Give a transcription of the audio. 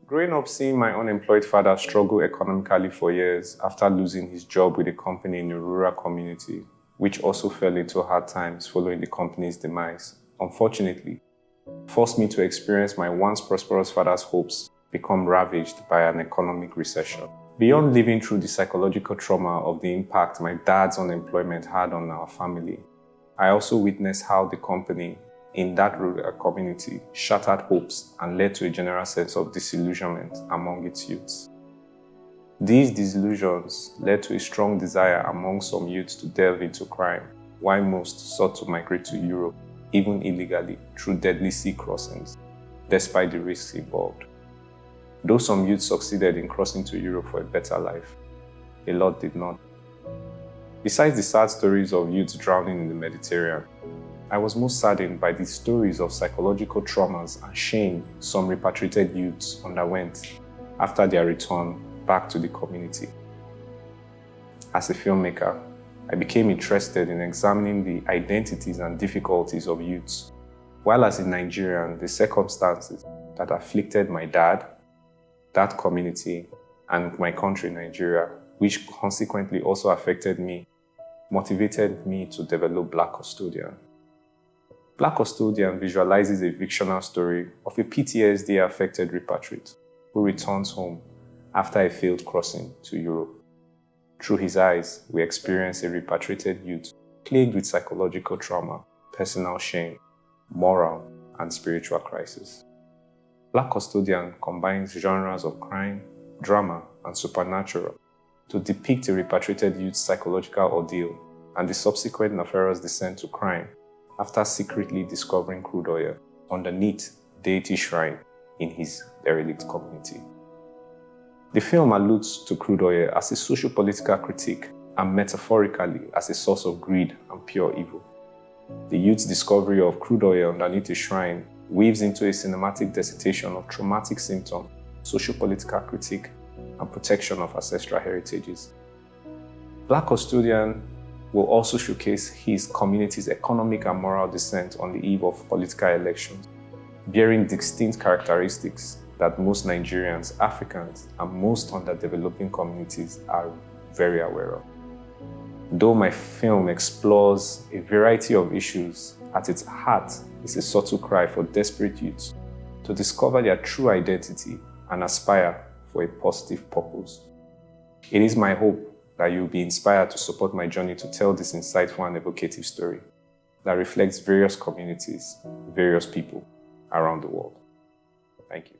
Growing up seeing my unemployed father struggle economically for years after losing his job with a company in a rural community, which also fell into hard times following the company's demise, unfortunately, forced me to experience my once prosperous father's hopes become ravaged by an economic recession. Beyond living through the psychological trauma of the impact my dad's unemployment had on our family, I also witnessed how the company in that rural community shattered hopes and led to a general sense of disillusionment among its youths. These disillusions led to a strong desire among some youths to delve into crime, while most sought to migrate to Europe, even illegally, through deadly sea crossings, despite the risks involved. Though some youths succeeded in crossing to Europe for a better life, a lot did not. Besides the sad stories of youths drowning in the Mediterranean, I was most saddened by the stories of psychological traumas and shame some repatriated youths underwent after their return back to the community. As a filmmaker, I became interested in examining the identities and difficulties of youths, while as a Nigerian, the circumstances that afflicted my dad, that community, and my country, Nigeria, which consequently also affected me, motivated me to develop Black Custodian. Black Custodian visualizes a fictional story of a PTSD-affected repatriate who returns home after a failed crossing to Europe. Through his eyes, we experience a repatriated youth plagued with psychological trauma, personal shame, moral, and spiritual crisis. Black Custodian combines genres of crime, drama, and supernatural to depict a repatriated youth's psychological ordeal and the subsequent nefarious descent to crime after secretly discovering crude oil underneath deity shrine in his derelict community. The film alludes to crude oil as a socio-political critique and metaphorically as a source of greed and pure evil. The youth's discovery of crude oil underneath a shrine weaves into a cinematic dissertation of traumatic symptoms, socio-political critique, and protection of ancestral heritages. Black Custodian will also showcase his community's economic and moral descent on the eve of political elections, bearing distinct characteristics that most Nigerians, Africans, and most underdeveloping communities are very aware of. Though my film explores a variety of issues, at its heart is a subtle cry for desperate youths to discover their true identity and aspire for a positive purpose. It is my hope that you will be inspired to support my journey to tell this insightful and evocative story that reflects various communities, various people around the world. Thank you.